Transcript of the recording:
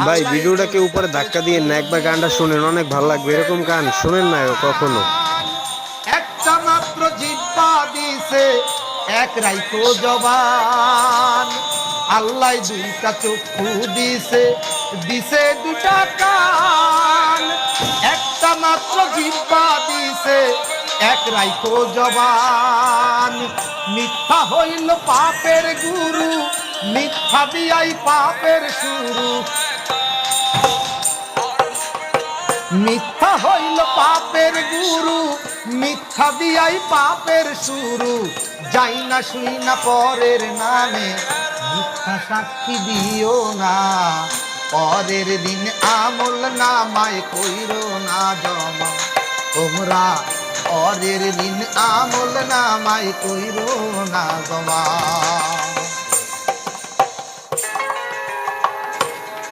ভাই ভিডিওটাকে উপরে ধাক্কা দিয়ে না, একবার গানটা শুনেন, অনেক ভালো লাগবে। এরকম গান শুনেন না কখনো। একটা মাত্র জিব্বা দিছে এক রাইখো জবান, আল্লাহ দুইটা চক্ষু দিছে দিছে দুটা কান। একটা মাত্র জিব্বা দিছে এক রাইখো জবান, মিথ্যা হইল পাপের গুরু, মিথ্যা দিয়াই পাপের শুরু। মিথ্যা হইল পাপের গুরু, মিথ্যা দিয়াই পাপের শুরু। যাই না শুই না পরের নামে, মিথ্যা সাক্ষী দিও না। পরের দিন আমল নামায় কইরো না জমা, তোমরা পরের দিন আমল নামায় কইরো না জমা।